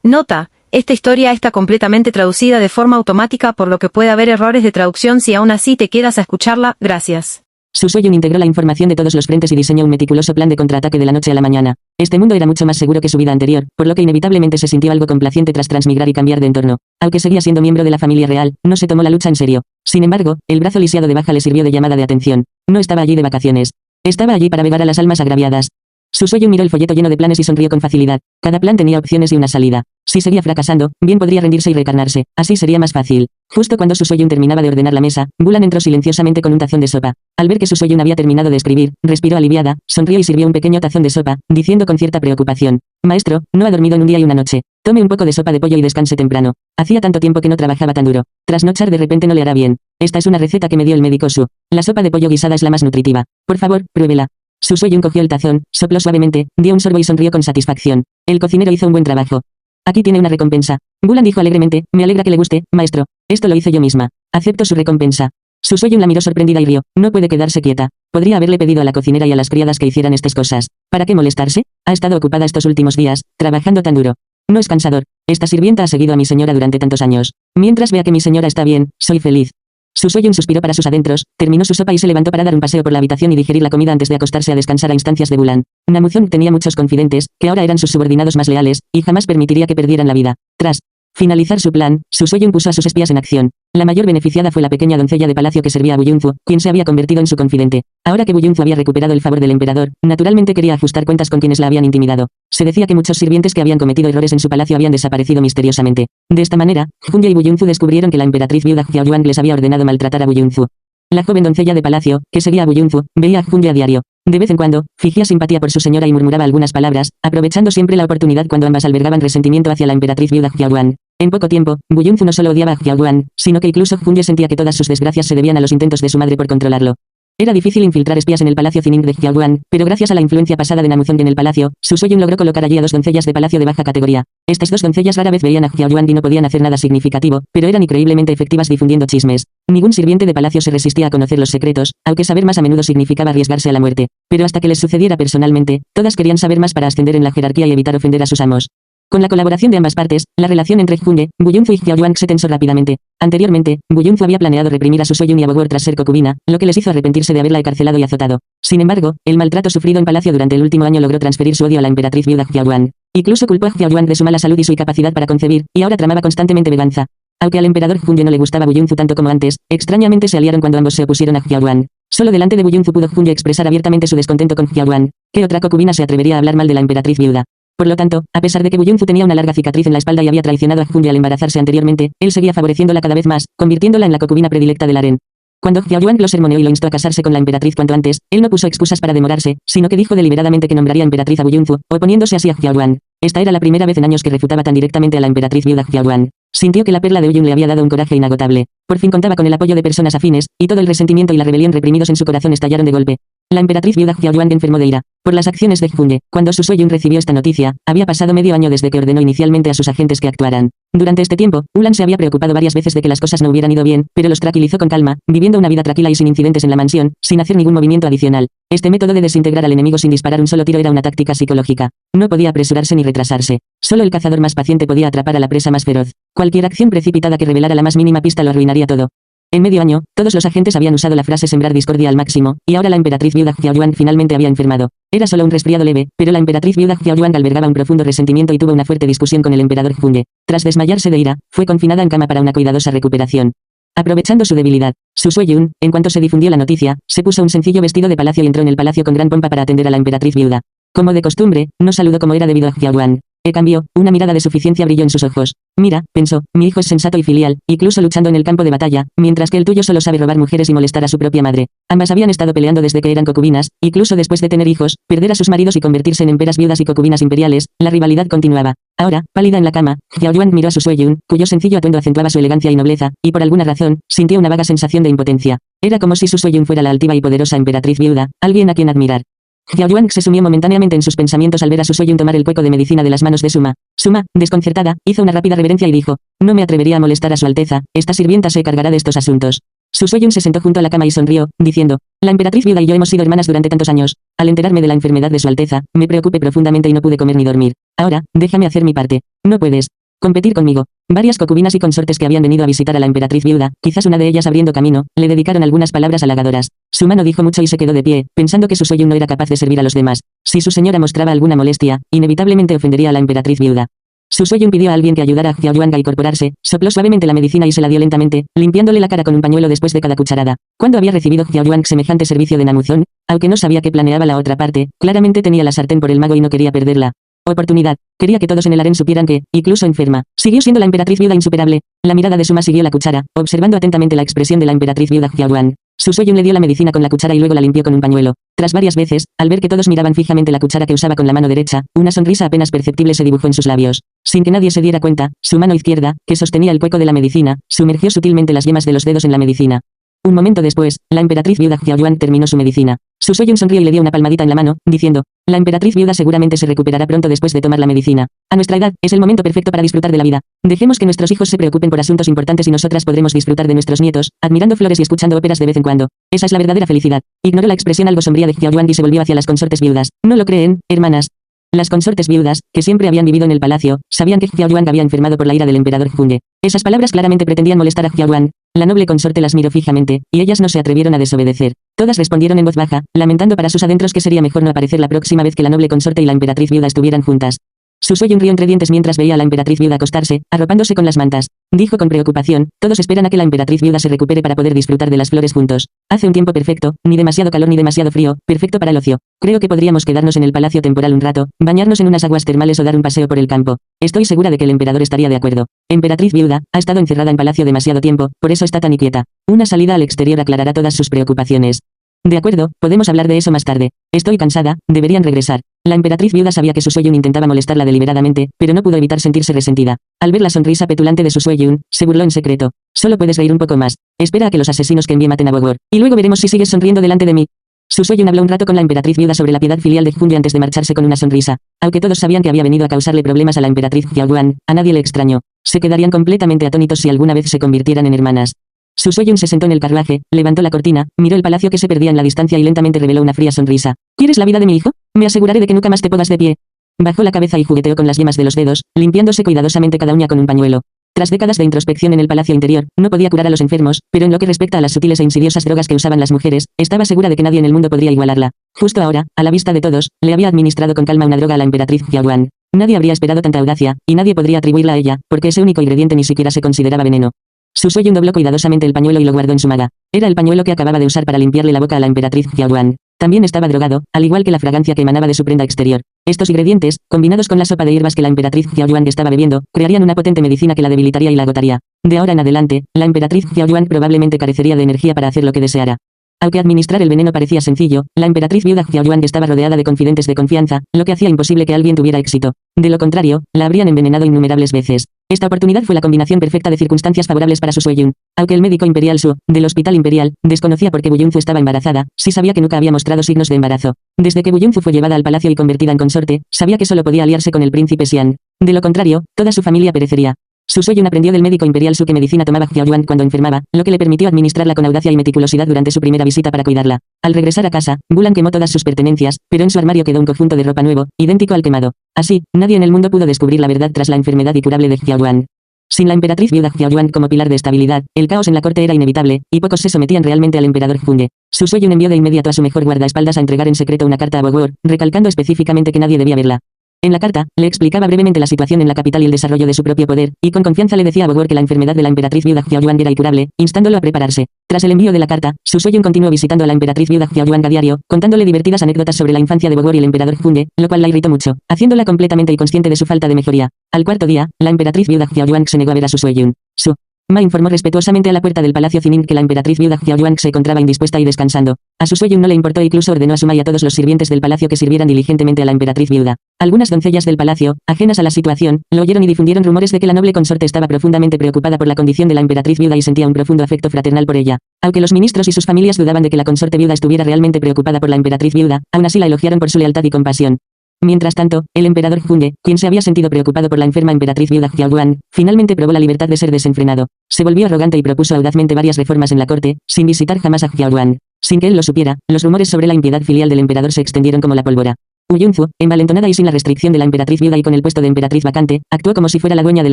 Nota: esta historia está completamente traducida de forma automática, por lo que puede haber errores de traducción. Si aún así te quedas a escucharla, gracias. Su Soyun integró la información de todos los frentes y diseñó un meticuloso plan de contraataque de la noche a la mañana. Este mundo era mucho más seguro que su vida anterior, por lo que inevitablemente se sintió algo complaciente tras transmigrar y cambiar de entorno. Aunque seguía siendo miembro de la familia real, no se tomó la lucha en serio. Sin embargo, el brazo lisiado de Baja le sirvió de llamada de atención. No estaba allí de vacaciones. Estaba allí para vegar a las almas agraviadas. Su Soyun miró el folleto lleno de planes y sonrió con facilidad. Cada plan tenía opciones y una salida. Si seguía fracasando, bien podría rendirse y reencarnarse. Así sería más fácil. Justo cuando Su Soyun terminaba de ordenar la mesa, Bulan entró silenciosamente con un tazón de sopa. Al ver que Su Soyun había terminado de escribir, respiró aliviada, sonrió y sirvió un pequeño tazón de sopa, diciendo con cierta preocupación: Maestro, no ha dormido en un día y una noche. Tome un poco de sopa de pollo y descanse temprano. Hacía tanto tiempo que no trabajaba tan duro. Trasnochar de repente no le hará bien. Esta es una receta que me dio el médico Su. La sopa de pollo guisada es la más nutritiva. Por favor, pruébela. Su Soyun cogió el tazón, sopló suavemente, dio un sorbo y sonrió con satisfacción. El cocinero hizo un buen trabajo. Aquí tiene una recompensa. Bulan dijo alegremente: me alegra que le guste, maestro. Esto lo hice yo misma. Acepto su recompensa. Su Soyun la miró sorprendida y rió. No puede quedarse quieta. Podría haberle pedido a la cocinera y a las criadas que hicieran estas cosas. ¿Para qué molestarse? Ha estado ocupada estos últimos días, trabajando tan duro. No es cansador. Esta sirvienta ha seguido a mi señora durante tantos años. Mientras vea que mi señora está bien, soy feliz. Su Soyun suspiró para sus adentros, terminó su sopa y se levantó para dar un paseo por la habitación y digerir la comida antes de acostarse a descansar a instancias de Bulan. Namuzon tenía muchos confidentes, que ahora eran sus subordinados más leales, y jamás permitiría que perdieran la vida. Tras finalizar su plan, Su Soyun puso a sus espías en acción. La mayor beneficiada fue la pequeña doncella de palacio que servía a Buyunfu, quien se había convertido en su confidente. Ahora que Buyunfu había recuperado el favor del emperador, naturalmente quería ajustar cuentas con quienes la habían intimidado. Se decía que muchos sirvientes que habían cometido errores en su palacio habían desaparecido misteriosamente. De esta manera, Junye y Buyunfu descubrieron que la emperatriz viuda Xiaoyuan les había ordenado maltratar a Buyunfu. La joven doncella de palacio, que seguía a Buyunfu, veía a Junye a diario. De vez en cuando, fingía simpatía por su señora y murmuraba algunas palabras, aprovechando siempre la oportunidad cuando ambas albergaban resentimiento hacia la emperatriz viuda Xiaoyuan. En poco tiempo, Buyunfu no solo odiaba a Xiaoyuan, sino que incluso Junye sentía que todas sus desgracias se debían a los intentos de su madre por controlarlo. Era difícil infiltrar espías en el palacio Zining de Xiaoyuan, pero gracias a la influencia pasada de Namuzon en el palacio, Su Soyun logró colocar allí a dos doncellas de palacio de baja categoría. Estas dos doncellas rara vez veían a Xiaoyuan y no podían hacer nada significativo, pero eran increíblemente efectivas difundiendo chismes. Ningún sirviente de palacio se resistía a conocer los secretos, aunque saber más a menudo significaba arriesgarse a la muerte. Pero hasta que les sucediera personalmente, todas querían saber más para ascender en la jerarquía y evitar ofender a sus amos. Con la colaboración de ambas partes, la relación entre Junye, Buyunfu y Xiaoyuan se tensó rápidamente. Anteriormente, Buyunfu había planeado reprimir a Su Soyun y a Bogor tras ser concubina, lo que les hizo arrepentirse de haberla encarcelado y azotado. Sin embargo, el maltrato sufrido en palacio durante el último año logró transferir su odio a la emperatriz viuda Xiaoyuan. Incluso culpó a Xiaoyuan de su mala salud y su incapacidad para concebir, y ahora tramaba constantemente venganza. Aunque al emperador Junye no le gustaba Buyunfu tanto como antes, extrañamente se aliaron cuando ambos se opusieron a Xiaoyuan. Solo delante de Buyunfu pudo Junye expresar abiertamente su descontento con Xiaoyuan. ¿Qué otra concubina se atrevería a hablar mal de la emperatriz viuda? Por lo tanto, a pesar de que Buyunfu tenía una larga cicatriz en la espalda y había traicionado a Junye al embarazarse anteriormente, él seguía favoreciéndola cada vez más, convirtiéndola en la concubina predilecta del harén. Cuando Xiaoyuan lo sermoneó y lo instó a casarse con la emperatriz cuanto antes, él no puso excusas para demorarse, sino que dijo deliberadamente que nombraría emperatriz a Buyunfu, oponiéndose así a Xiaoyuan. Esta era la primera vez en años que refutaba tan directamente a la emperatriz viuda Xiaoyuan. Sintió que la perla de Uyun le había dado un coraje inagotable. Por fin contaba con el apoyo de personas afines, y todo el resentimiento y la rebelión reprimidos en su corazón estallaron de golpe. La emperatriz viuda Xiaoyuan enfermó de ira por las acciones de Junye. Cuando Su Soyun recibió esta noticia, había pasado medio año desde que ordenó inicialmente a sus agentes que actuaran. Durante este tiempo, Ulan se había preocupado varias veces de que las cosas no hubieran ido bien, pero los tranquilizó con calma, viviendo una vida tranquila y sin incidentes en la mansión, sin hacer ningún movimiento adicional. Este método de desintegrar al enemigo sin disparar un solo tiro era una táctica psicológica. No podía apresurarse ni retrasarse. Solo el cazador más paciente podía atrapar a la presa más feroz. Cualquier acción precipitada que revelara la más mínima pista lo arruinaría todo. En medio año, todos los agentes habían usado la frase sembrar discordia al máximo, y ahora la emperatriz viuda Xiaoyuan finalmente había enfermado. Era solo un resfriado leve, pero la emperatriz viuda Xiaoyuan albergaba un profundo resentimiento y tuvo una fuerte discusión con el emperador Junye. Tras desmayarse de ira, fue confinada en cama para una cuidadosa recuperación. Aprovechando su debilidad, Su Soyun, en cuanto se difundió la noticia, se puso un sencillo vestido de palacio y entró en el palacio con gran pompa para atender a la emperatriz viuda. Como de costumbre, no saludó como era debido a Xiaoyuan. En cambio, una mirada de suficiencia brilló en sus ojos. Mira, pensó, mi hijo es sensato y filial, incluso luchando en el campo de batalla, mientras que el tuyo solo sabe robar mujeres y molestar a su propia madre. Ambas habían estado peleando desde que eran concubinas, incluso después de tener hijos, perder a sus maridos y convertirse en emperas viudas y concubinas imperiales, la rivalidad continuaba. Ahora, pálida en la cama, Xiaoyuan miró a Su Soyun, cuyo sencillo atuendo acentuaba su elegancia y nobleza, y por alguna razón, sintió una vaga sensación de impotencia. Era como si Su Soyun fuera la altiva y poderosa emperatriz viuda, alguien a quien admirar. Xiaoyuan se sumió momentáneamente en sus pensamientos al ver a Su Soyun tomar el cuenco de medicina de las manos de Suma. Suma, desconcertada, hizo una rápida reverencia y dijo: no me atrevería a molestar a su alteza, esta sirvienta se encargará de estos asuntos. Su Soyun se sentó junto a la cama y sonrió, diciendo, la emperatriz viuda y yo hemos sido hermanas durante tantos años. Al enterarme de la enfermedad de su Alteza, me preocupé profundamente y no pude comer ni dormir. Ahora, déjame hacer mi parte. No puedes competir conmigo. Varias concubinas y consortes que habían venido a visitar a la emperatriz viuda, quizás una de ellas abriendo camino, le dedicaron algunas palabras halagadoras. Su mano dijo mucho y se quedó de pie, pensando que su Soyun no era capaz de servir a los demás. Si su señora mostraba alguna molestia, inevitablemente ofendería a la emperatriz viuda. Su Soyun pidió a alguien que ayudara a Xiaoyuan a incorporarse, sopló suavemente la medicina y se la dio lentamente, limpiándole la cara con un pañuelo después de cada cucharada. ¿Cuándo había recibido Xiaoyuan semejante servicio de Namuzón? Aunque no sabía qué planeaba la otra parte, claramente tenía la sartén por el mago y no quería perderla. Oportunidad. Quería que todos en el harén supieran que, incluso enferma, siguió siendo la emperatriz viuda insuperable. La mirada de Suma siguió la cuchara, observando atentamente la expresión de la emperatriz viuda Xiaoyuan. Su Soyun le dio la medicina con la cuchara y luego la limpió con un pañuelo. Tras varias veces, al ver que todos miraban fijamente la cuchara que usaba con la mano derecha, una sonrisa apenas perceptible se dibujó en sus labios. Sin que nadie se diera cuenta, su mano izquierda, que sostenía el cuenco de la medicina, sumergió sutilmente las yemas de los dedos en la medicina. Un momento después, la emperatriz viuda Xiaoyuan terminó su medicina. Su Soyun sonrió y le dio una palmadita en la mano, diciendo, la emperatriz viuda seguramente se recuperará pronto después de tomar la medicina. A nuestra edad, es el momento perfecto para disfrutar de la vida. Dejemos que nuestros hijos se preocupen por asuntos importantes y nosotras podremos disfrutar de nuestros nietos, admirando flores y escuchando óperas de vez en cuando. Esa es la verdadera felicidad. Ignoró la expresión algo sombría de Xiaoyuan y se volvió hacia las consortes viudas. ¿No lo creen, hermanas? Las consortes viudas, que siempre habían vivido en el palacio, sabían que Xiaoyuan había enfermado por la ira del emperador Junge. Esas palabras claramente pretendían molestar a Xiaoyuan. La noble consorte las miró fijamente, y ellas no se atrevieron a desobedecer. Todas respondieron en voz baja, lamentando para sus adentros que sería mejor no aparecer la próxima vez que la noble consorte y la emperatriz viuda estuvieran juntas. Su Soyun rió entre dientes mientras veía a la emperatriz viuda acostarse, arropándose con las mantas. Dijo con preocupación, todos esperan a que la emperatriz viuda se recupere para poder disfrutar de las flores juntos. Hace un tiempo perfecto, ni demasiado calor ni demasiado frío, perfecto para el ocio. Creo que podríamos quedarnos en el palacio temporal un rato, bañarnos en unas aguas termales o dar un paseo por el campo. Estoy segura de que el emperador estaría de acuerdo. Emperatriz viuda, ha estado encerrada en palacio demasiado tiempo, por eso está tan inquieta. Una salida al exterior aclarará todas sus preocupaciones. De acuerdo, podemos hablar de eso más tarde. Estoy cansada, deberían regresar. La emperatriz viuda sabía que su Soyun intentaba molestarla deliberadamente, pero no pudo evitar sentirse resentida. Al ver la sonrisa petulante de su Soyun, se burló en secreto. Solo puedes reír un poco más. Espera a que los asesinos que envíe maten a Wogwor, y luego veremos si sigues sonriendo delante de mí. Su Soyun habló un rato con la emperatriz viuda sobre la piedad filial de Junge antes de marcharse con una sonrisa. Aunque todos sabían que había venido a causarle problemas a la emperatriz Xiaoyuan, a nadie le extrañó. Se quedarían completamente atónitos si alguna vez se convirtieran en hermanas. Su Soyun se sentó en el carruaje, levantó la cortina, miró el palacio que se perdía en la distancia y lentamente reveló una fría sonrisa. ¿Quieres la vida de mi hijo? Me aseguraré de que nunca más te pongas de pie. Bajó la cabeza y jugueteó con las yemas de los dedos, limpiándose cuidadosamente cada uña con un pañuelo. Tras décadas de introspección en el palacio interior, no podía curar a los enfermos, pero en lo que respecta a las sutiles e insidiosas drogas que usaban las mujeres, estaba segura de que nadie en el mundo podría igualarla. Justo ahora, a la vista de todos, le había administrado con calma una droga a la emperatriz Xiaoyuan. Nadie habría esperado tanta audacia, y nadie podría atribuirla a ella, porque ese único ingrediente ni siquiera se consideraba veneno. Su Soyun dobló cuidadosamente el pañuelo y lo guardó en su maga. Era el pañuelo que acababa de usar para limpiarle la boca a la emperatriz Xiaoyuan. También estaba drogado, al igual que la fragancia que emanaba de su prenda exterior. Estos ingredientes, combinados con la sopa de hierbas que la emperatriz Xiaoyuan estaba bebiendo, crearían una potente medicina que la debilitaría y la agotaría. De ahora en adelante, la emperatriz Xiaoyuan probablemente carecería de energía para hacer lo que deseara. Aunque administrar el veneno parecía sencillo, la emperatriz viuda Xiaoyuan estaba rodeada de confidentes de confianza, lo que hacía imposible que alguien tuviera éxito. De lo contrario, la habrían envenenado innumerables veces. Esta oportunidad fue la combinación perfecta de circunstancias favorables para su Soyun. Aunque el médico imperial Su, del hospital imperial, desconocía por qué Buyunzu estaba embarazada, sí sabía que nunca había mostrado signos de embarazo. Desde que Buyunzu fue llevada al palacio y convertida en consorte, sabía que solo podía aliarse con el príncipe Xian. De lo contrario, toda su familia perecería. Su Soyun aprendió del médico imperial Su qué medicina tomaba Xiaoyuan cuando enfermaba, lo que le permitió administrarla con audacia y meticulosidad durante su primera visita para cuidarla. Al regresar a casa, Bulan quemó todas sus pertenencias, pero en su armario quedó un conjunto de ropa nuevo, idéntico al quemado. Así, nadie en el mundo pudo descubrir la verdad tras la enfermedad incurable de Xiaoyuan. Sin la emperatriz viuda Xiaoyuan como pilar de estabilidad, el caos en la corte era inevitable, y pocos se sometían realmente al emperador Junge. Su Soyun envió de inmediato a su mejor guardaespaldas a entregar en secreto una carta a Wogwor, recalcando específicamente que nadie debía verla. En la carta, le explicaba brevemente la situación en la capital y el desarrollo de su propio poder, y con confianza le decía a Wogwor que la enfermedad de la emperatriz viuda Xiaoyuan era incurable, instándolo a prepararse. Tras el envío de la carta, Su Soyun continuó visitando a la emperatriz viuda Xiaoyuan a diario, contándole divertidas anécdotas sobre la infancia de Wogwor y el emperador Junge, lo cual la irritó mucho, haciéndola completamente inconsciente de su falta de mejoría. Al cuarto día, la emperatriz viuda Xiaoyuan se negó a ver a Su Soyun. Su Ma informó respetuosamente a la puerta del palacio Zinin que la emperatriz viuda Xiaoyuan se encontraba indispuesta y descansando. A Su Soyun no le importó e incluso ordenó a Su Ma y a todos los sirvientes del palacio que sirvieran diligentemente a la emperatriz viuda. Algunas doncellas del palacio, ajenas a la situación, lo oyeron y difundieron rumores de que la noble consorte estaba profundamente preocupada por la condición de la emperatriz viuda y sentía un profundo afecto fraternal por ella. Aunque los ministros y sus familias dudaban de que la consorte viuda estuviera realmente preocupada por la emperatriz viuda, aún así la elogiaron por su lealtad y compasión. Mientras tanto, el emperador Junge, quien se había sentido preocupado por la enferma emperatriz viuda Xiaoyuan, finalmente probó la libertad de ser desenfrenado. Se volvió arrogante y propuso audazmente varias reformas en la corte, sin visitar jamás a Xiaoyuan. Sin que él lo supiera, los rumores sobre la impiedad filial del emperador se extendieron como la pólvora. Wu Yunfu, envalentonada y sin la restricción de la emperatriz viuda y con el puesto de emperatriz vacante, actuó como si fuera la dueña del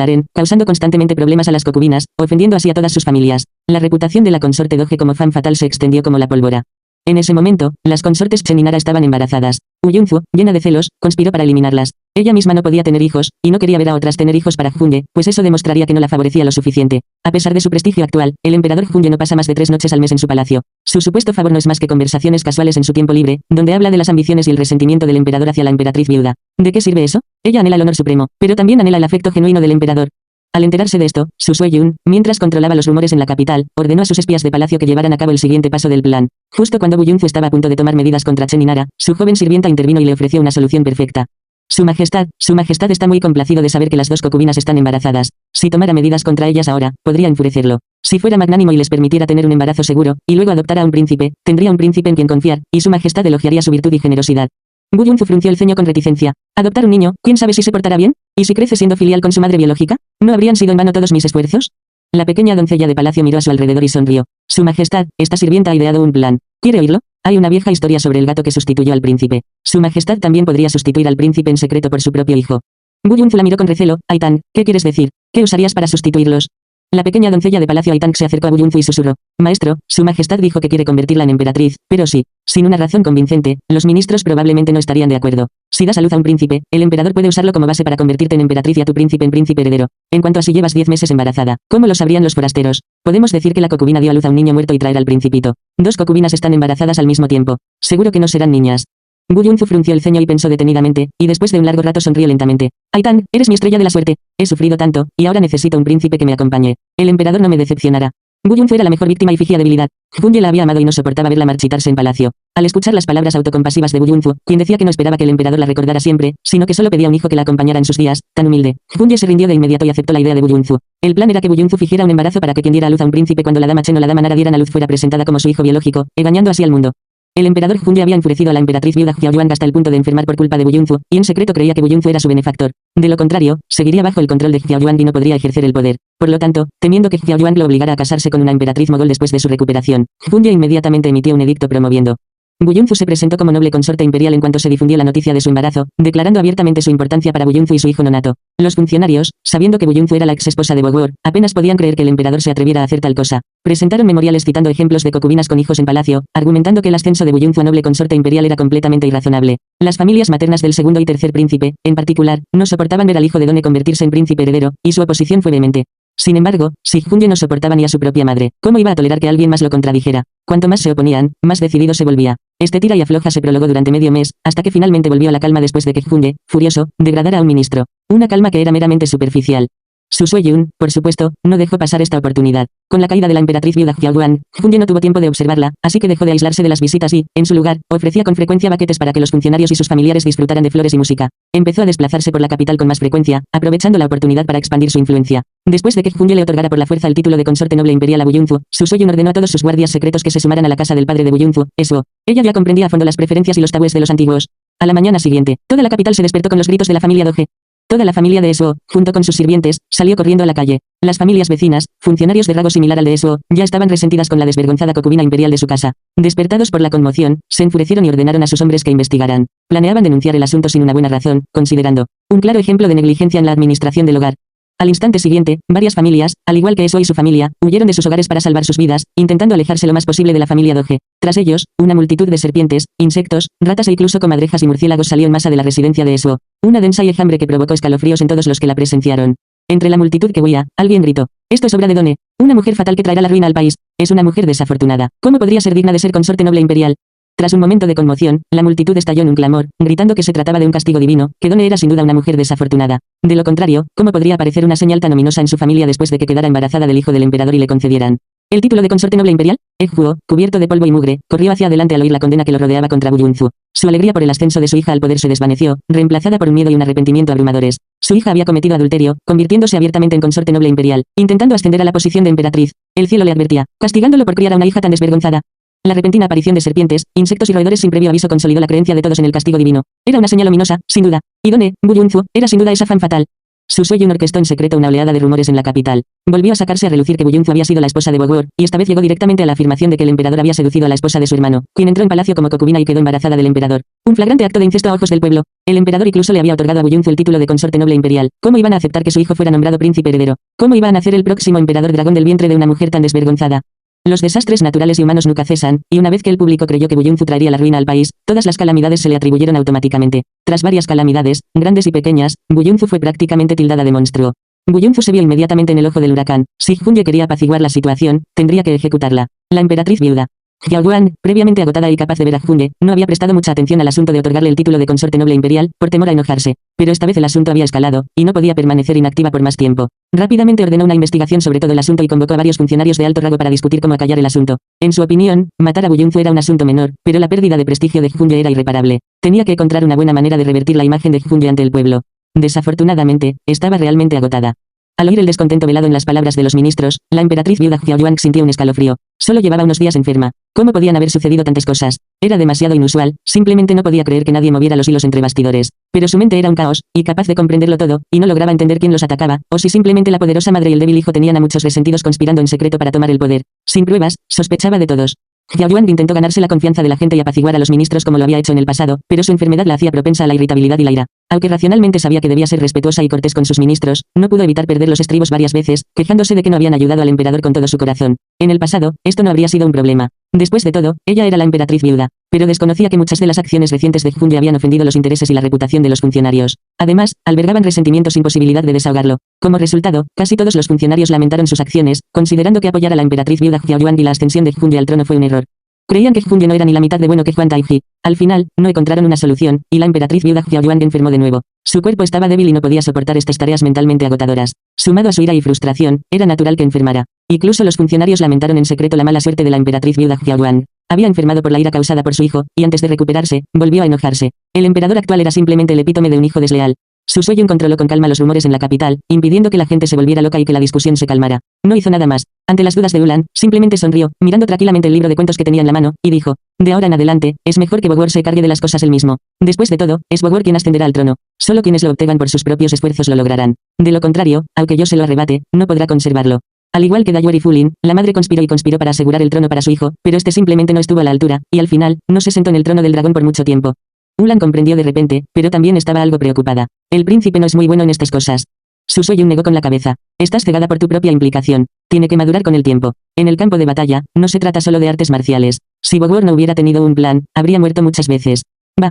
harén, causando constantemente problemas a las concubinas, ofendiendo así a todas sus familias. La reputación de la consorte doge como femme fatal se extendió como la pólvora. En ese momento, las consortes Chen y Nara estaban embarazadas. Wu Yunfu, llena de celos, conspiró para eliminarlas. Ella misma no podía tener hijos, y no quería ver a otras tener hijos para Junge, pues eso demostraría que no la favorecía lo suficiente. A pesar de su prestigio actual, el emperador Junge no pasa más de 3 noches al mes en su palacio. Su supuesto favor no es más que conversaciones casuales en su tiempo libre, donde habla de las ambiciones y el resentimiento del emperador hacia la emperatriz viuda. ¿De qué sirve eso? Ella anhela el honor supremo, pero también anhela el afecto genuino del emperador. Al enterarse de esto, Su Sui-yun, mientras controlaba los rumores en la capital, ordenó a sus espías de palacio que llevaran a cabo el siguiente paso del plan. Justo cuando Wu Yunfu estaba a punto de tomar medidas contra Chen y Nara, su joven sirvienta intervino y le ofreció una solución perfecta. Su majestad está muy complacido de saber que las dos concubinas están embarazadas. Si tomara medidas contra ellas ahora, podría enfurecerlo. Si fuera magnánimo y les permitiera tener un embarazo seguro, y luego adoptara a un príncipe, tendría un príncipe en quien confiar, y su majestad elogiaría su virtud y generosidad. Wu Yunfu frunció el ceño con reticencia. ¿Adoptar un niño? ¿Quién sabe si se portará bien? ¿Y si crece siendo filial con su madre biológica? ¿No habrían sido en vano todos mis esfuerzos? La pequeña doncella de palacio miró a su alrededor y sonrió. Su majestad, esta sirvienta ha ideado un plan. ¿Quiere oírlo? Hay una vieja historia sobre el gato que sustituyó al príncipe. Su majestad también podría sustituir al príncipe en secreto por su propio hijo. Wu Yunfu la miró con recelo. Aitan, ¿qué quieres decir? ¿Qué usarías para sustituirlos? La pequeña doncella de palacio Aitan se acercó a Wu Yunfu y susurró. Maestro, su majestad dijo que quiere convertirla en emperatriz, pero sí, sin una razón convincente, los ministros probablemente no estarían de acuerdo. Si das a luz a un príncipe, el emperador puede usarlo como base para convertirte en emperatriz y a tu príncipe en príncipe heredero. En cuanto a si llevas 10 meses embarazada, ¿cómo lo sabrían los forasteros? Podemos decir que la concubina dio a luz a un niño muerto y traer al principito. 2 concubinas están embarazadas al mismo tiempo. Seguro que no serán niñas. Wu Yunfu frunció el ceño y pensó detenidamente, y después de un largo rato sonrió lentamente. Aitan, eres mi estrella de la suerte. He sufrido tanto, y ahora necesito un príncipe que me acompañe. El emperador no me decepcionará. Wu Yunfu era la mejor víctima y fingía debilidad. Junge la había amado y no soportaba verla marchitarse en palacio. Al escuchar las palabras autocompasivas de Wu Yunfu, quien decía que no esperaba que el emperador la recordara siempre, sino que solo pedía un hijo que la acompañara en sus días, tan humilde, Junge se rindió de inmediato y aceptó la idea de Wu Yunfu. El plan era que Wu Yunfu fingiera un embarazo para que quien diera a luz a un príncipe cuando la dama Chen o la dama Nara dieran a luz fuera presentada como su hijo biológico, engañando así al mundo. El emperador Junge había enfurecido a la emperatriz viuda Xiaoyuan hasta el punto de enfermar por culpa de Wu Yunfu, y en secreto creía que Wu Yunfu era su benefactor. De lo contrario, seguiría bajo el control de Xiaoyuan y no podría ejercer el poder. Por lo tanto, temiendo que Xiaoyuan lo obligara a casarse con una emperatriz mogol después de su recuperación, Junge inmediatamente emitió un edicto promoviendo. Wu Yunfu se presentó como noble consorte imperial en cuanto se difundió la noticia de su embarazo, declarando abiertamente su importancia para Wu Yunfu y su hijo nonato. Los funcionarios, sabiendo que Wu Yunfu era la ex esposa de Bogor, apenas podían creer que el emperador se atreviera a hacer tal cosa. Presentaron memoriales citando ejemplos de concubinas con hijos en palacio, argumentando que el ascenso de Wu Yunfu a noble consorte imperial era completamente irrazonable. Las familias maternas del segundo y tercer príncipe, en particular, no soportaban ver al hijo de Done convertirse en príncipe heredero, y su oposición fue vehemente. Sin embargo, si Junge no soportaba ni a su propia madre, ¿cómo iba a tolerar que alguien más lo contradijera? Cuanto más se oponían, más decidido se volvía. Este tira y afloja se prolongó durante medio mes, hasta que finalmente volvió a la calma después de que Junge, furioso, degradara a un ministro. Una calma que era meramente superficial. Su Sui-yun, por supuesto, no dejó pasar esta oportunidad. Con la caída de la emperatriz viuda Xiaoyuan, Junge no tuvo tiempo de observarla, así que dejó de aislarse de las visitas y, en su lugar, ofrecía con frecuencia banquetes para que los funcionarios y sus familiares disfrutaran de flores y música. Empezó a desplazarse por la capital con más frecuencia, aprovechando la oportunidad para expandir su influencia. Después de que Junge le otorgara por la fuerza el título de consorte noble imperial a Wu Yunfu, Su Sui-yun ordenó a todos sus guardias secretos que se sumaran a la casa del padre de Wu Yunfu, Esuo. Ella ya comprendía a fondo las preferencias y los tabúes de los antiguos. A la mañana siguiente, toda la capital se despertó con los gritos de la familia Doge. Toda la familia de Esuo, junto con sus sirvientes, salió corriendo a la calle. Las familias vecinas, funcionarios de rango similar al de Esuo, ya estaban resentidas con la desvergonzada concubina imperial de su casa. Despertados por la conmoción, se enfurecieron y ordenaron a sus hombres que investigaran. Planeaban denunciar el asunto sin una buena razón, considerando un claro ejemplo de negligencia en la administración del hogar. Al instante siguiente, varias familias, al igual que Esuo y su familia, huyeron de sus hogares para salvar sus vidas, intentando alejarse lo más posible de la familia Doge. Tras ellos, una multitud de serpientes, insectos, ratas e incluso comadrejas y murciélagos salió en masa de la residencia de Esuo. Una densa y enjambre que provocó escalofríos en todos los que la presenciaron. Entre la multitud que huía, alguien gritó: «Esto es obra de Done, una mujer fatal que traerá la ruina al país. Es una mujer desafortunada. ¿Cómo podría ser digna de ser consorte noble imperial?». Tras un momento de conmoción, la multitud estalló en un clamor, gritando que se trataba de un castigo divino, que Done era sin duda una mujer desafortunada. De lo contrario, ¿cómo podría aparecer una señal tan ominosa en su familia después de que quedara embarazada del hijo del emperador y le concedieran el título de consorte noble imperial? Huo, cubierto de polvo y mugre, corrió hacia adelante al oír la condena que lo rodeaba contra Wu Yunfu. Su alegría por el ascenso de su hija al poder se desvaneció, reemplazada por un miedo y un arrepentimiento abrumadores. Su hija había cometido adulterio, convirtiéndose abiertamente en consorte noble imperial, intentando ascender a la posición de emperatriz. El cielo le advertía, castigándolo por criar a una hija tan desvergonzada. La repentina aparición de serpientes, insectos y roedores sin previo aviso consolidó la creencia de todos en el castigo divino. Era una señal ominosa, sin duda. Y Done, Guyunzu, era sin duda esa fan fatal. Su sueño orquestó en secreto una oleada de rumores en la capital. Volvió a sacarse a relucir que Guyunzu había sido la esposa de Bogor, y esta vez llegó directamente a la afirmación de que el emperador había seducido a la esposa de su hermano, quien entró en palacio como concubina y quedó embarazada del emperador. Un flagrante acto de incesto a ojos del pueblo. El emperador incluso le había otorgado a Guyunzu el título de consorte noble imperial. ¿Cómo iban a aceptar que su hijo fuera nombrado príncipe heredero? ¿Cómo iba a nacer el próximo emperador dragón del vientre de una mujer tan desvergonzada? Los desastres naturales y humanos nunca cesan, y una vez que el público creyó que Guyunzu traería la ruina al país, todas las calamidades se le atribuyeron automáticamente. Tras varias calamidades, grandes y pequeñas, Guyunzu fue prácticamente tildada de monstruo. Guyunzu se vio inmediatamente en el ojo del huracán. Si Junye quería apaciguar la situación, tendría que ejecutarla. La emperatriz viuda. Xiaoguan, previamente agotada y capaz de ver a Junye, no había prestado mucha atención al asunto de otorgarle el título de consorte noble imperial, por temor a enojarse. Pero esta vez el asunto había escalado, y no podía permanecer inactiva por más tiempo. Rápidamente ordenó una investigación sobre todo el asunto y convocó a varios funcionarios de alto rango para discutir cómo acallar el asunto. En su opinión, matar a Guyunzu era un asunto menor, pero la pérdida de prestigio de Junye era irreparable. Tenía que encontrar una buena manera de revertir la imagen de Junye ante el pueblo. Desafortunadamente, estaba realmente agotada. Al oír el descontento velado en las palabras de los ministros, la emperatriz viuda Xiaoyuan sintió un escalofrío. Solo llevaba unos días enferma. ¿Cómo podían haber sucedido tantas cosas? Era demasiado inusual, simplemente no podía creer que nadie moviera los hilos entre bastidores. Pero su mente era un caos, y capaz de comprenderlo todo, y no lograba entender quién los atacaba, o si simplemente la poderosa madre y el débil hijo tenían a muchos resentidos conspirando en secreto para tomar el poder. Sin pruebas, sospechaba de todos. Xiaoyuan intentó ganarse la confianza de la gente y apaciguar a los ministros como lo había hecho en el pasado, pero su enfermedad la hacía propensa a la irritabilidad y la ira. Aunque racionalmente sabía que debía ser respetuosa y cortés con sus ministros, no pudo evitar perder los estribos varias veces, quejándose de que no habían ayudado al emperador con todo su corazón. En el pasado, esto no habría sido un problema. Después de todo, ella era la emperatriz viuda, pero desconocía que muchas de las acciones recientes de Junye habían ofendido los intereses y la reputación de los funcionarios. Además, albergaban resentimiento sin posibilidad de desahogarlo. Como resultado, casi todos los funcionarios lamentaron sus acciones, considerando que apoyar a la emperatriz viuda Xiaoyuan y la ascensión de Junye al trono fue un error. Creían que Junye no era ni la mitad de bueno que Huan Taiji. Al final, no encontraron una solución, y la emperatriz viuda Xiaoyuan enfermó de nuevo. Su cuerpo estaba débil y no podía soportar estas tareas mentalmente agotadoras. Sumado a su ira y frustración, era natural que enfermara. Incluso los funcionarios lamentaron en secreto la mala suerte de la emperatriz viuda Xiaoyuan. Había enfermado por la ira causada por su hijo, y antes de recuperarse, volvió a enojarse. El emperador actual era simplemente el epítome de un hijo desleal. Su sueño controló con calma los rumores en la capital, impidiendo que la gente se volviera loca y que la discusión se calmara. No hizo nada más. Ante las dudas de Ulan, simplemente sonrió, mirando tranquilamente el libro de cuentos que tenía en la mano, y dijo: de ahora en adelante, es mejor que Bogor se cargue de las cosas él mismo. Después de todo, es Bogor quien ascenderá al trono. Solo quienes lo obtengan por sus propios esfuerzos lo lograrán. De lo contrario, aunque yo se lo arrebate, no podrá conservarlo. Al igual que Dayuer y Fulin, la madre conspiró y conspiró para asegurar el trono para su hijo, pero este simplemente no estuvo a la altura, y al final, no se sentó en el trono del dragón por mucho tiempo. Ulan comprendió de repente, pero también estaba algo preocupada. El príncipe no es muy bueno en estas cosas. Su Suoyun negó con la cabeza. Estás cegada por tu propia implicación. Tiene que madurar con el tiempo. En el campo de batalla, no se trata solo de artes marciales. Si Bogor no hubiera tenido un plan, habría muerto muchas veces. Va.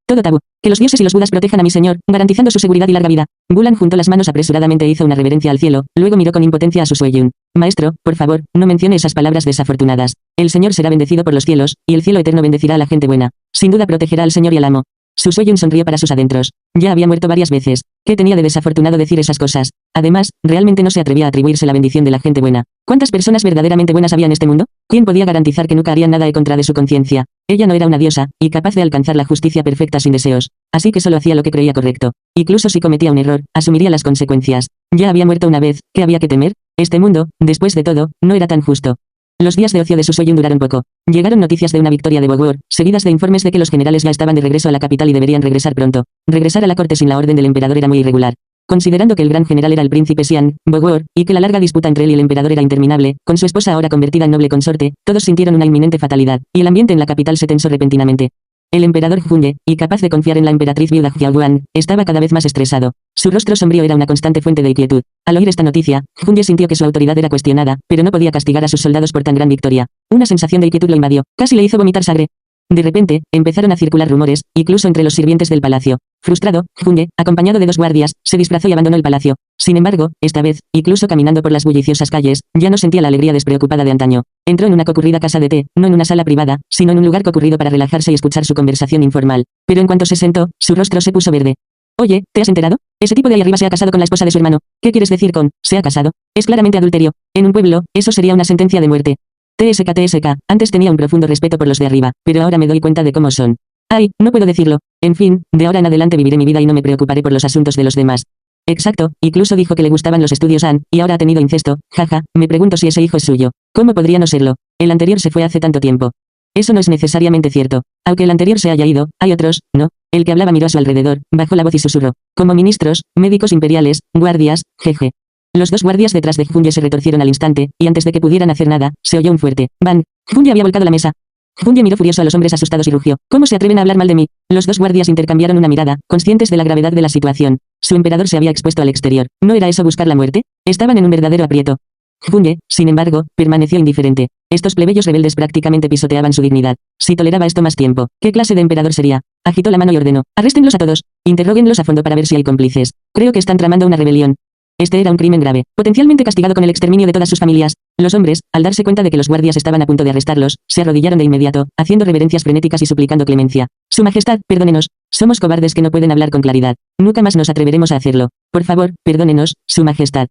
Todo tabú. Que los dioses y los budas protejan a mi señor, garantizando su seguridad y larga vida. Bulan juntó las manos apresuradamente e hizo una reverencia al cielo, luego miró con impotencia a su Suoyun. Maestro, por favor, no mencione esas palabras desafortunadas. El señor será bendecido por los cielos, y el cielo eterno bendecirá a la gente buena. Sin duda protegerá al señor y al amo. Su Suoyun sonrió para sus adentros. Ya había muerto varias veces. ¿Qué tenía de desafortunado decir esas cosas? Además, realmente no se atrevía a atribuirse la bendición de la gente buena. ¿Cuántas personas verdaderamente buenas había en este mundo? ¿Quién podía garantizar que nunca harían nada en contra de su conciencia? Ella no era una diosa, y capaz de alcanzar la justicia perfecta sin deseos. Así que solo hacía lo que creía correcto. Incluso si cometía un error, asumiría las consecuencias. Ya había muerto una vez, ¿qué había que temer? Este mundo, después de todo, no era tan justo. Los días de ocio de su Suoyun duraron poco. Llegaron noticias de una victoria de Bogor, seguidas de informes de que los generales ya estaban de regreso a la capital y deberían regresar pronto. Regresar a la corte sin la orden del emperador era muy irregular. Considerando que el gran general era el príncipe Xian, Bogor, y que la larga disputa entre él y el emperador era interminable, con su esposa ahora convertida en noble consorte, todos sintieron una inminente fatalidad, y el ambiente en la capital se tensó repentinamente. El emperador Junye, y capaz de confiar en la emperatriz viuda Xiaoguan, estaba cada vez más estresado. Su rostro sombrío era una constante fuente de inquietud. Al oír esta noticia, Junye sintió que su autoridad era cuestionada, pero no podía castigar a sus soldados por tan gran victoria. Una sensación de inquietud lo invadió, casi le hizo vomitar sangre. De repente, empezaron a circular rumores, incluso entre los sirvientes del palacio. Frustrado, Junye, acompañado de 2 guardias, se disfrazó y abandonó el palacio. Sin embargo, esta vez, incluso caminando por las bulliciosas calles, ya no sentía la alegría despreocupada de antaño. Entró en una concurrida casa de té, no en una sala privada, sino en un lugar concurrido para relajarse y escuchar su conversación informal. Pero en cuanto se sentó, su rostro se puso verde. Oye, ¿te has enterado? Ese tipo de ahí arriba se ha casado con la esposa de su hermano. ¿Qué quieres decir con se ha casado? Es claramente adulterio. En un pueblo, eso sería una sentencia de muerte. TSK, antes tenía un profundo respeto por los de arriba, pero ahora me doy cuenta de cómo son. Ay, no puedo decirlo. En fin, de ahora en adelante viviré mi vida y no me preocuparé por los asuntos de los demás. Exacto, incluso dijo que le gustaban los estudios Han, y ahora ha tenido incesto, jaja, me pregunto si ese hijo es suyo. ¿Cómo podría no serlo? El anterior se fue hace tanto tiempo. Eso no es necesariamente cierto. Aunque el anterior se haya ido, hay otros, ¿no? El que hablaba miró a su alrededor, bajó la voz y susurró. Como ministros, médicos imperiales, guardias, jeje. Los dos guardias detrás de Junye se retorcieron al instante, y antes de que pudieran hacer nada, se oyó un fuerte ¡bang! Junye había volcado la mesa. Junye miró furioso a los hombres asustados y rugió. ¿Cómo se atreven a hablar mal de mí? Los dos guardias intercambiaron una mirada, conscientes de la gravedad de la situación. Su emperador se había expuesto al exterior. ¿No era eso buscar la muerte? Estaban en un verdadero aprieto. Junye, sin embargo, permaneció indiferente. Estos plebeyos rebeldes prácticamente pisoteaban su dignidad. Si toleraba esto más tiempo, ¿qué clase de emperador sería? Agitó la mano y ordenó. Arréstenlos a todos. Interróguenlos a fondo para ver si hay cómplices. Creo que están tramando una rebelión. Este era un crimen grave, potencialmente castigado con el exterminio de todas sus familias. Los hombres, al darse cuenta de que los guardias estaban a punto de arrestarlos, se arrodillaron de inmediato, haciendo reverencias frenéticas y suplicando clemencia. Su Majestad, perdónenos. Somos cobardes que no pueden hablar con claridad. Nunca más nos atreveremos a hacerlo. Por favor, perdónenos, Su Majestad.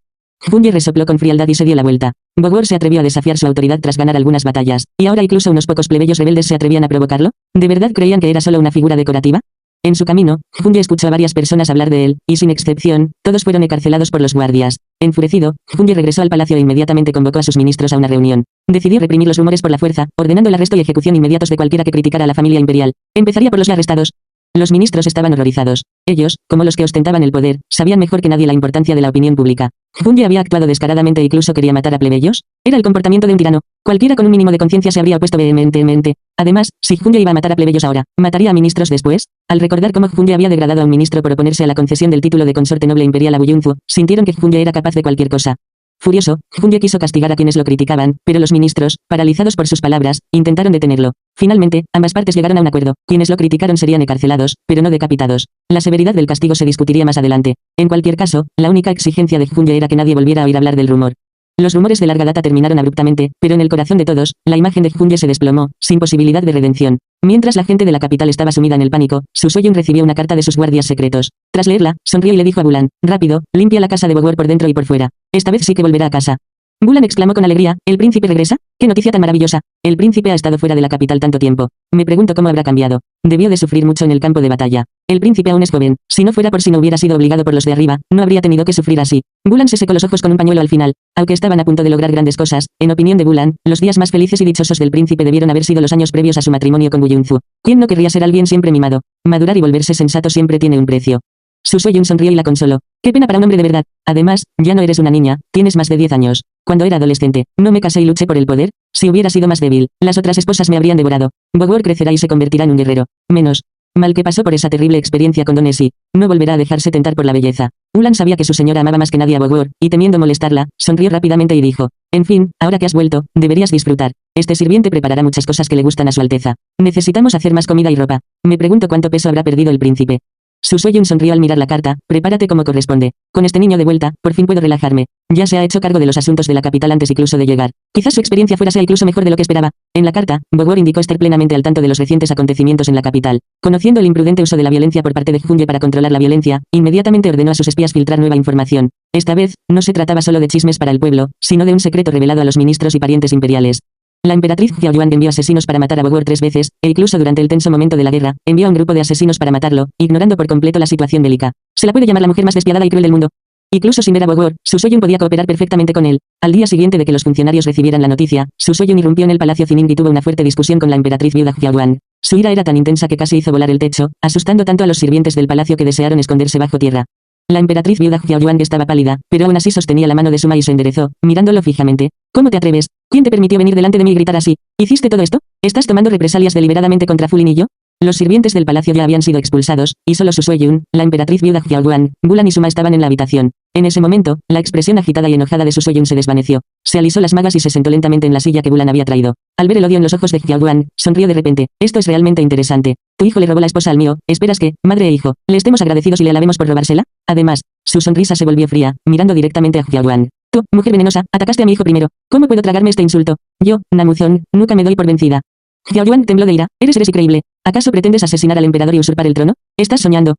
Junye resopló con frialdad y se dio la vuelta. Bogor se atrevió a desafiar su autoridad tras ganar algunas batallas, y ahora incluso unos pocos plebeyos rebeldes se atrevían a provocarlo. ¿De verdad creían que era solo una figura decorativa? En su camino, Junye escuchó a varias personas hablar de él, y sin excepción, todos fueron encarcelados por los guardias. Enfurecido, Junye regresó al palacio e inmediatamente convocó a sus ministros a una reunión. Decidió reprimir los rumores por la fuerza, ordenando el arresto y ejecución inmediatos de cualquiera que criticara a la familia imperial. Empezaría por los ya arrestados. Los ministros estaban horrorizados. Ellos, como los que ostentaban el poder, sabían mejor que nadie la importancia de la opinión pública. Junye había actuado descaradamente e incluso quería matar a plebeyos. Era el comportamiento de un tirano. Cualquiera con un mínimo de conciencia se habría opuesto vehementemente. Además, si Junye iba a matar a plebeyos ahora, ¿mataría a ministros después? Al recordar cómo Junye había degradado a un ministro por oponerse a la concesión del título de consorte noble imperial a Wuyunfu, sintieron que Junye era capaz de cualquier cosa. Furioso, Junye quiso castigar a quienes lo criticaban, pero los ministros, paralizados por sus palabras, intentaron detenerlo. Finalmente, ambas partes llegaron a un acuerdo. Quienes lo criticaron serían encarcelados, pero no decapitados. La severidad del castigo se discutiría más adelante. En cualquier caso, la única exigencia de Junye era que nadie volviera a oír hablar del rumor. Los rumores de larga data terminaron abruptamente, pero en el corazón de todos, la imagen de Junye se desplomó, sin posibilidad de redención. Mientras la gente de la capital estaba sumida en el pánico, Su Soyun recibió una carta de sus guardias secretos. Tras leerla, sonrió y le dijo a Bulan, rápido, limpia la casa de Bogor por dentro y por fuera. Esta vez sí que volverá a casa. Bulan exclamó con alegría, ¿el príncipe regresa? ¡Qué noticia tan maravillosa! El príncipe ha estado fuera de la capital tanto tiempo. Me pregunto cómo habrá cambiado. Debió de sufrir mucho en el campo de batalla. El príncipe aún es joven. Si no fuera por si no hubiera sido obligado por los de arriba, no habría tenido que sufrir así. Bulan se secó los ojos con un pañuelo al final. Aunque estaban a punto de lograr grandes cosas, en opinión de Bulan, los días más felices y dichosos del príncipe debieron haber sido los años previos a su matrimonio con Wuyunfu. ¿Quién no querría ser alguien siempre mimado? Madurar y volverse sensato siempre tiene un precio. Su Soyun sonrió y la consoló. Qué pena para un hombre de verdad. Además, ya no eres una niña, tienes más de 10 años. Cuando era adolescente, no me casé y luché por el poder. Si hubiera sido más débil, las otras esposas me habrían devorado. Bogor crecerá y se convertirá en un guerrero. Menos mal que pasó por esa terrible experiencia con Donesi. No volverá a dejarse tentar por la belleza. Ulan sabía que su señora amaba más que nadie a Bogor, y temiendo molestarla, sonrió rápidamente y dijo, en fin, ahora que has vuelto, deberías disfrutar. Este sirviente preparará muchas cosas que le gustan a su alteza. Necesitamos hacer más comida y ropa. Me pregunto cuánto peso habrá perdido el príncipe. Su Soyun sonrió al mirar la carta, prepárate como corresponde. Con este niño de vuelta, por fin puedo relajarme. Ya se ha hecho cargo de los asuntos de la capital antes incluso de llegar. Quizás su experiencia fuera sea incluso mejor de lo que esperaba. En la carta, Bogor indicó estar plenamente al tanto de los recientes acontecimientos en la capital. Conociendo el imprudente uso de la violencia por parte de Junye para controlar la violencia, inmediatamente ordenó a sus espías filtrar nueva información. Esta vez, no se trataba solo de chismes para el pueblo, sino de un secreto revelado a los ministros y parientes imperiales. La emperatriz Xiaoyuan envió asesinos para matar a Bogor 3 veces, e incluso durante el tenso momento de la guerra, envió a un grupo de asesinos para matarlo, ignorando por completo la situación bélica. Se la puede llamar la mujer más despiadada y cruel del mundo. Incluso sin ver a Bogor, Su Soyun podía cooperar perfectamente con él. Al día siguiente de que los funcionarios recibieran la noticia, Su Soyun irrumpió en el palacio Zining y tuvo una fuerte discusión con la emperatriz viuda Xiaoyuan. Su ira era tan intensa que casi hizo volar el techo, asustando tanto a los sirvientes del palacio que desearon esconderse bajo tierra. La emperatriz viuda Xiaoyuan estaba pálida, pero aún así sostenía la mano de Suma y se enderezó, mirándolo fijamente. ¿Cómo te atreves? ¿Quién te permitió venir delante de mí y gritar así? ¿Hiciste todo esto? ¿Estás tomando represalias deliberadamente contra Fulin y yo? Los sirvientes del palacio ya habían sido expulsados, y solo Su Soyun, la emperatriz viuda Xiaoyuan, Bulan y Suma estaban en la habitación. En ese momento, la expresión agitada y enojada de Su Soyun se desvaneció. Se alisó las magas y se sentó lentamente en la silla que Bulan había traído. Al ver el odio en los ojos de Xiaoyuan, sonrió de repente. Esto es realmente interesante. Tu hijo le robó la esposa al mío, ¿esperas que, madre e hijo, le estemos agradecidos y le alabemos por robársela? Además, su sonrisa se volvió fría, mirando directamente a Xiaoyuan. Tú, mujer venenosa, atacaste a mi hijo primero. ¿Cómo puedo tragarme este insulto? Yo, Namuzon, nunca me doy por vencida. Xiaoyuan tembló de ira. Eres increíble. ¿Acaso pretendes asesinar al emperador y usurpar el trono? ¿Estás soñando?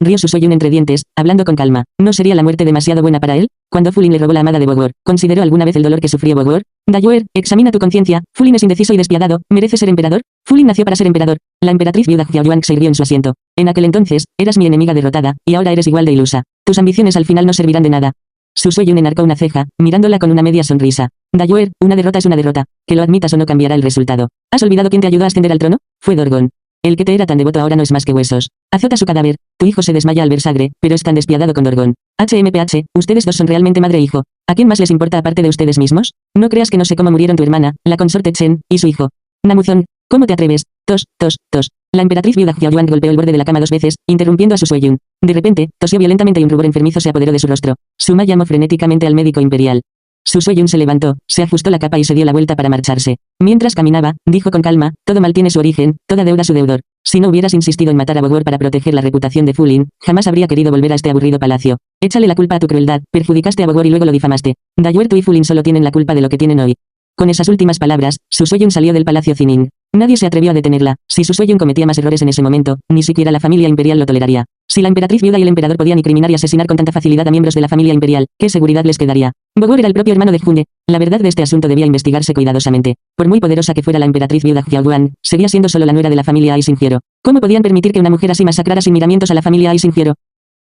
Rió Su Soyun entre dientes, hablando con calma. ¿No sería la muerte demasiado buena para él? Cuando Fulin le robó la amada de Bogor, ¿consideró alguna vez el dolor que sufrió Bogor? Dayuer, examina tu conciencia. Fulin es indeciso y despiadado. ¿Merece ser emperador? Fulin nació para ser emperador. La emperatriz viuda Xiaoyuan se irguió en su asiento. En aquel entonces, eras mi enemiga derrotada, y ahora eres igual de ilusa. Tus ambiciones al final no servirán de nada. Su Soyun enarcó una ceja, mirándola con una media sonrisa. Dayuer, una derrota es una derrota. Que lo admitas o no cambiará el resultado. ¿Has olvidado quién te ayudó a ascender al trono? Fue Dorgon. El que te era tan devoto ahora no es más que huesos. Azota su cadáver. Tu hijo se desmaya al ver sangre, pero es tan despiadado con Dorgon. HMPH, ustedes dos son realmente madre e hijo. ¿A quién más les importa aparte de ustedes mismos? No creas que no sé cómo murieron tu hermana, la consorte Chen, y su hijo. Namuzón, ¿cómo te atreves? Tos, tos, tos. La emperatriz viuda Xiaoyuan golpeó el borde de la cama 2 veces, interrumpiendo a su Sueyun. De repente, tosió violentamente y un rubor enfermizo se apoderó de su rostro. Suma llamó frenéticamente al médico imperial. Su Sueyun se levantó, se ajustó la capa y se dio la vuelta para marcharse. Mientras caminaba, dijo con calma, todo mal tiene su origen, toda deuda su deudor. Si no hubieras insistido en matar a Bogor para proteger la reputación de Fulin, jamás habría querido volver a este aburrido palacio. Échale la culpa a tu crueldad, perjudicaste a Bogor y luego lo difamaste. Dayuer, tú y Fulin solo tienen la culpa de lo que tienen hoy. Con esas últimas palabras, Su Sueyun salió del palacio Zining. Nadie se atrevió a detenerla. Si Su Sueyun cometía más errores en ese momento, ni siquiera la familia imperial lo toleraría. Si la emperatriz viuda y el emperador podían incriminar y asesinar con tanta facilidad a miembros de la familia imperial, ¿qué seguridad les quedaría? Bogor era el propio hermano de Junde. La verdad de este asunto debía investigarse cuidadosamente. Por muy poderosa que fuera la emperatriz viuda Xiaoyuan, seguía siendo solo la nuera de la familia Aisingiero. ¿Cómo podían permitir que una mujer así masacrara sin miramientos a la familia Aisingiero?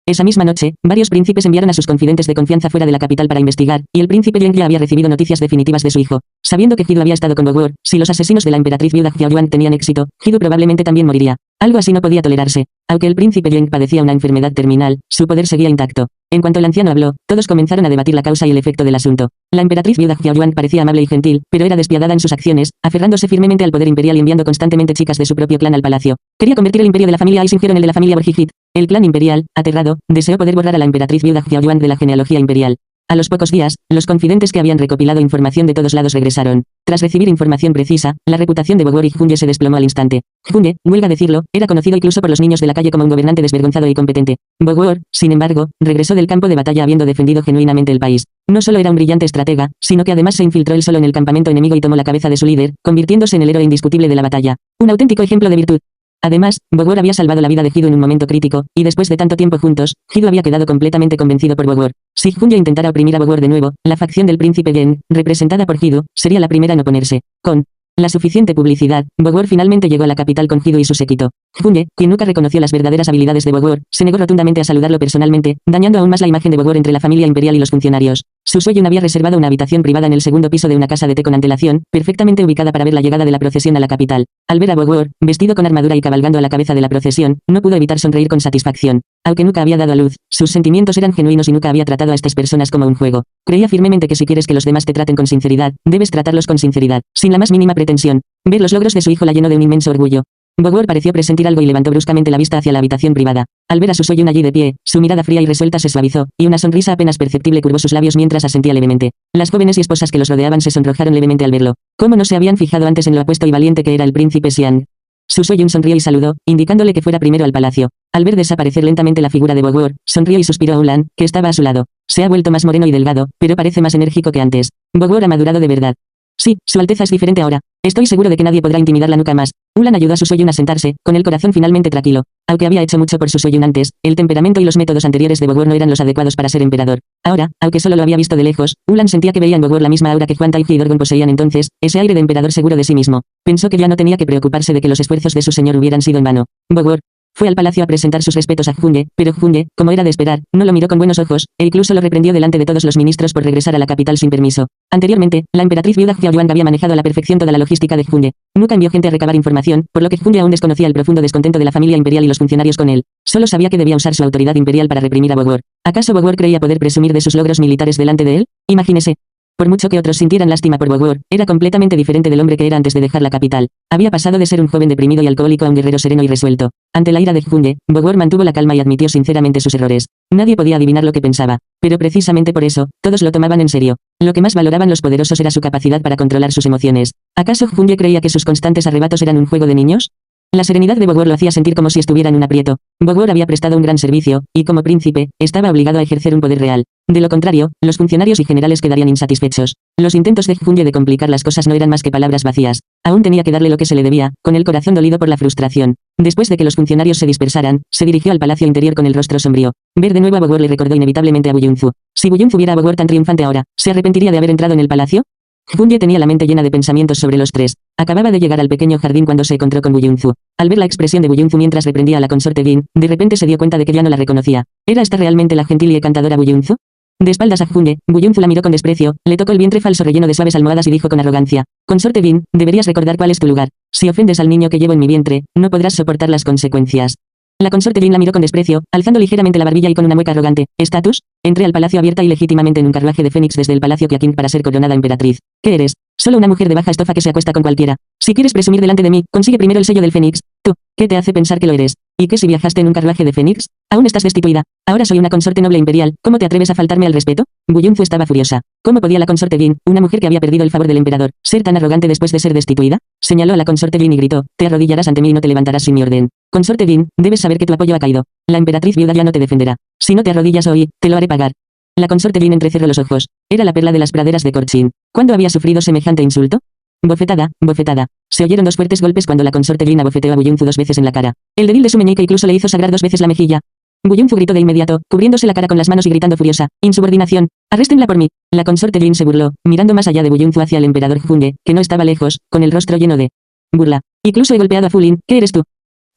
Esa misma noche, varios príncipes enviaron a sus confidentes de confianza fuera de la capital para investigar, y el príncipe Yang ya había recibido noticias definitivas de su hijo. Sabiendo que Hidu había estado con Bogor, si los asesinos de la emperatriz viuda Xiaoyuan tenían éxito, Hidu probablemente también moriría. Algo así no podía tolerarse. Aunque el príncipe Yang padecía una enfermedad terminal, su poder seguía intacto. En cuanto el anciano habló, todos comenzaron a debatir la causa y el efecto del asunto. La emperatriz viuda Xiaoyuan parecía amable y gentil, pero era despiadada en sus acciones, aferrándose firmemente al poder imperial y enviando constantemente chicas de su propio clan al palacio. Quería convertir el imperio de la familia Aisingiero en el de la familia Borjigit. El clan imperial, aterrado, deseó poder borrar a la emperatriz viuda Xiaoyuan de la genealogía imperial. A los pocos días, los confidentes que habían recopilado información de todos lados regresaron. Tras recibir información precisa, la reputación de Bogor y Junye se desplomó al instante. Junye, huelga decirlo, era conocido incluso por los niños de la calle como un gobernante desvergonzado y competente. Bogor, sin embargo, regresó del campo de batalla habiendo defendido genuinamente el país. No solo era un brillante estratega, sino que además se infiltró él solo en el campamento enemigo y tomó la cabeza de su líder, convirtiéndose en el héroe indiscutible de la batalla. Un auténtico ejemplo de virtud. Además, Bogor había salvado la vida de Hidu en un momento crítico, y después de tanto tiempo juntos, Hidu había quedado completamente convencido por Bogor. Si Junye intentara oprimir a Bogor de nuevo, la facción del príncipe Gen, representada por Hidu, sería la primera en oponerse. Con la suficiente publicidad, Bogor finalmente llegó a la capital con Hidu y su séquito. Junye, quien nunca reconoció las verdaderas habilidades de Bogor, se negó rotundamente a saludarlo personalmente, dañando aún más la imagen de Bogor entre la familia imperial y los funcionarios. Su Sueyun había reservado una habitación privada en el segundo piso de una casa de té con antelación, perfectamente ubicada para ver la llegada de la procesión a la capital. Al ver a Bogor, vestido con armadura y cabalgando a la cabeza de la procesión, no pudo evitar sonreír con satisfacción. Aunque nunca había dado a luz, sus sentimientos eran genuinos y nunca había tratado a estas personas como un juego. Creía firmemente que si quieres que los demás te traten con sinceridad, debes tratarlos con sinceridad, sin la más mínima pretensión. Ver los logros de su hijo la llenó de un inmenso orgullo. Bogor pareció presentir algo y levantó bruscamente la vista hacia la habitación privada. Al ver a su Sueyun allí de pie, su mirada fría y resuelta se suavizó, y una sonrisa apenas perceptible curvó sus labios mientras asentía levemente. Las jóvenes y esposas que los rodeaban se sonrojaron levemente al verlo. ¿Cómo no se habían fijado antes en lo apuesto y valiente que era el príncipe Xian? Su Sueyun sonrió y saludó, indicándole que fuera primero al palacio. Al ver desaparecer lentamente la figura de Bogor, sonrió y suspiró a Ulan, que estaba a su lado. Se ha vuelto más moreno y delgado, pero parece más enérgico que antes. Bogor ha madurado de verdad. Sí, Su Alteza es diferente ahora. Estoy seguro de que nadie podrá intimidarla nunca más. Ulan ayudó a su Sueyun a sentarse, con el corazón finalmente tranquilo. Aunque había hecho mucho por su Sueyun antes, el temperamento y los métodos anteriores de Bogor no eran los adecuados para ser emperador. Ahora, aunque solo lo había visto de lejos, Ulan sentía que veía en Bogor la misma aura que Huan Taiji y Dorgon poseían entonces, ese aire de emperador seguro de sí mismo. Pensó que ya no tenía que preocuparse de que los esfuerzos de su señor hubieran sido en vano. Bogor fue al palacio a presentar sus respetos a Junye, pero Junye, como era de esperar, no lo miró con buenos ojos, e incluso lo reprendió delante de todos los ministros por regresar a la capital sin permiso. Anteriormente, la emperatriz viuda Xiaoyuan había manejado a la perfección toda la logística de Junye. Nunca envió gente a recabar información, por lo que Junye aún desconocía el profundo descontento de la familia imperial y los funcionarios con él. Solo sabía que debía usar su autoridad imperial para reprimir a Bogor. ¿Acaso Bogor creía poder presumir de sus logros militares delante de él? Imagínese. Por mucho que otros sintieran lástima por Bogor, era completamente diferente del hombre que era antes de dejar la capital. Había pasado de ser un joven deprimido y alcohólico a un guerrero sereno y resuelto. Ante la ira de Junye, Bogor mantuvo la calma y admitió sinceramente sus errores. Nadie podía adivinar lo que pensaba, pero precisamente por eso, todos lo tomaban en serio. Lo que más valoraban los poderosos era su capacidad para controlar sus emociones. ¿Acaso Junye creía que sus constantes arrebatos eran un juego de niños? La serenidad de Bogor lo hacía sentir como si estuviera en un aprieto. Bogor había prestado un gran servicio, y como príncipe, estaba obligado a ejercer un poder real. De lo contrario, los funcionarios y generales quedarían insatisfechos. Los intentos de Junye de complicar las cosas no eran más que palabras vacías. Aún tenía que darle lo que se le debía, con el corazón dolido por la frustración. Después de que los funcionarios se dispersaran, se dirigió al palacio interior con el rostro sombrío. Ver de nuevo a Bogor le recordó inevitablemente a Buyunzu. Si Buyunzu viera a Bogor tan triunfante ahora, ¿se arrepentiría de haber entrado en el palacio? Junye tenía la mente llena de pensamientos sobre los tres. Acababa de llegar al pequeño jardín cuando se encontró con Buyunzu. Al ver la expresión de Buyunzu mientras reprendía a la consorte Bin, de repente se dio cuenta de que ya no la reconocía. ¿Era esta realmente la gentil y encantadora Buyunzu? De espaldas a Junge, Buyunzu la miró con desprecio, le tocó el vientre falso relleno de suaves almohadas y dijo con arrogancia: Consorte Bin, deberías recordar cuál es tu lugar. Si ofendes al niño que llevo en mi vientre, no podrás soportar las consecuencias. La consorte Bin la miró con desprecio, alzando ligeramente la barbilla y con una mueca arrogante. ¿Estatus? Entré al palacio abierta y legítimamente en un carruaje de Fénix desde el palacio Kiaking para ser coronada emperatriz. ¿Qué eres? Solo una mujer de baja estofa que se acuesta con cualquiera. Si quieres presumir delante de mí, consigue primero el sello del Fénix. Tú, ¿qué te hace pensar que lo eres? ¿Y qué si viajaste en un carruaje de Fénix? Aún estás destituida. Ahora soy una consorte noble imperial. ¿Cómo te atreves a faltarme al respeto? Buyunzu estaba furiosa. ¿Cómo podía la consorte Bin, una mujer que había perdido el favor del emperador, ser tan arrogante después de ser destituida? Señaló a la consorte Bin y gritó: Te arrodillarás ante mí y no te levantarás sin mi orden. Consorte Bin, debes saber que tu apoyo ha caído. La emperatriz viuda ya no te defenderá. Si no te arrodillas hoy, te lo haré pagar. La consorte Bin entrecerró los ojos. Era la perla de las praderas de Korchin. ¿Cuándo había sufrido semejante insulto? Bofetada, bofetada. Se oyeron dos fuertes golpes cuando la consorte Bin abofeteó a Buyunzu 2 veces en la cara. El débil de su meñique incluso le hizo sagrar 2 veces la mejilla. Buyunzu gritó de inmediato, cubriéndose la cara con las manos y gritando furiosa: Insubordinación. Arréstenla por mí. La consorte Bin se burló, mirando más allá de Buyunzu hacia el emperador Junge, que no estaba lejos, con el rostro lleno de burla. Incluso he golpeado a Fulin. ¿Qué eres tú?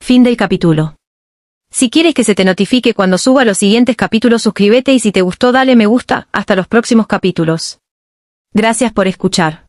Fin del capítulo. Si quieres que se te notifique cuando suba los siguientes capítulos, suscríbete y si te gustó dale me gusta. Hasta los próximos capítulos. Gracias por escuchar.